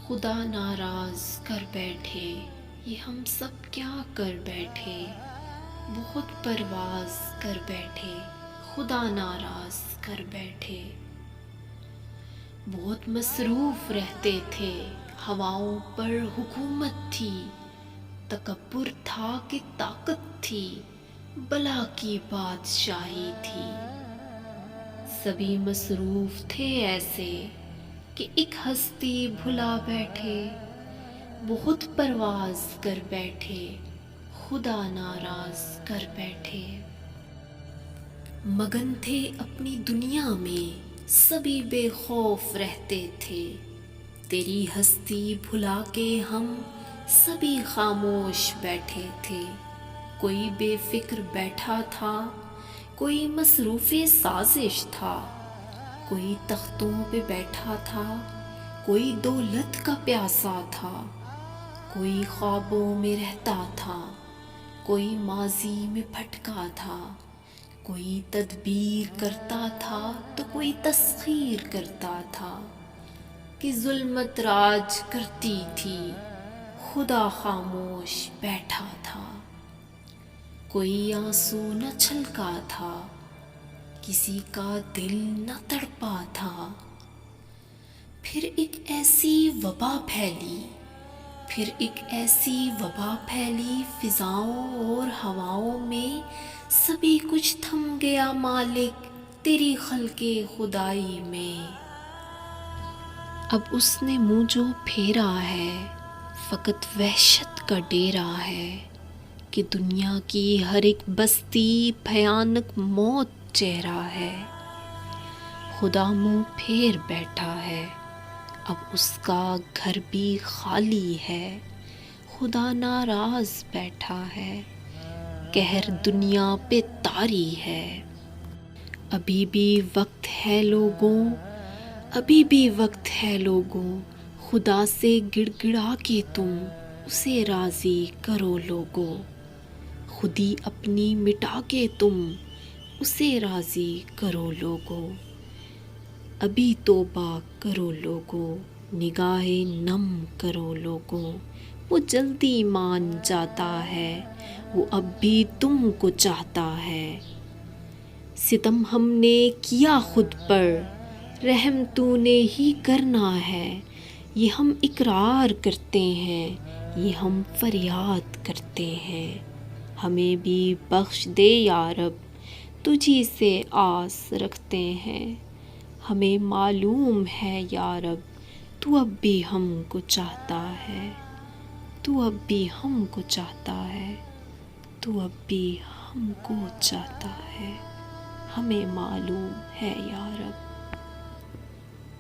خدا ناراض کر بیٹھے، یہ ہم سب کیا کر بیٹھے، بہت پرواز کر بیٹھے، خدا ناراض کر بیٹھے۔ بہت مصروف رہتے تھے، ہواؤں پر حکومت تھی، تکبر تھا کہ طاقت تھی، بلا کی بادشاہی تھی۔ سبھی مصروف تھے ایسے کہ ایک ہستی بھلا بیٹھے، بہت پرواز کر بیٹھے، خدا ناراض کر بیٹھے۔ مگن تھے اپنی دنیا میں، سبھی بے خوف رہتے تھے، تیری ہستی بھلا کے ہم سبھی خاموش بیٹھے تھے۔ کوئی بے فکر بیٹھا تھا، کوئی مصروف سازش تھا، کوئی تختوں پہ بیٹھا تھا، کوئی دولت کا پیاسا تھا، کوئی خوابوں میں رہتا تھا، کوئی ماضی میں بھٹکا تھا، کوئی تدبیر کرتا تھا تو کوئی تسخیر کرتا تھا کہ ظلمت راج کرتی تھی، خدا خاموش بیٹھا تھا۔ کوئی آنسو نہ چھلکا تھا، کسی کا دل نہ تڑپا تھا۔ پھر ایک ایسی وبا پھیلی، پھر ایک ایسی وبا پھیلی، فضاؤں اور ہواؤں میں سبھی کچھ تھم گیا مالک تیری خلق خدائی میں۔ اب اس نے منہ جو پھیرا ہے، فقط وحشت کا ڈیرا ہے کہ دنیا کی ہر ایک بستی بھیانک موت چہرہ ہے۔ خدا منہ پھیر بیٹھا ہے، اب اس کا گھر بھی خالی ہے، خدا ناراض بیٹھا ہے، قہر دنیا پہ طاری ہے۔ ابھی بھی وقت ہے لوگوں، ابھی بھی وقت ہے لوگوں، خدا سے گڑ گڑا کے تم اسے راضی کرو لوگوں، خودی اپنی مٹا کے تم اسے راضی کرو لوگوں۔ ابھی توبہ کرو لوگوں، نگاہیں نم کرو لوگوں، وہ جلدی مان جاتا ہے، وہ اب بھی تم کو چاہتا ہے۔ ستم ہم نے کیا خود پر، رحم تو نے ہی کرنا ہے، یہ ہم اقرار کرتے ہیں، یہ ہم فریاد کرتے ہیں۔ ہمیں بھی بخش دے یا رب، تجھی سے آس رکھتے ہیں، ہمیں معلوم ہے یا رب تو اب بھی ہم کو چاہتا ہے، تو اب بھی ہم کو چاہتا ہے، تو اب بھی ہم کو چاہتا ہے، ہمیں معلوم ہے یا رب۔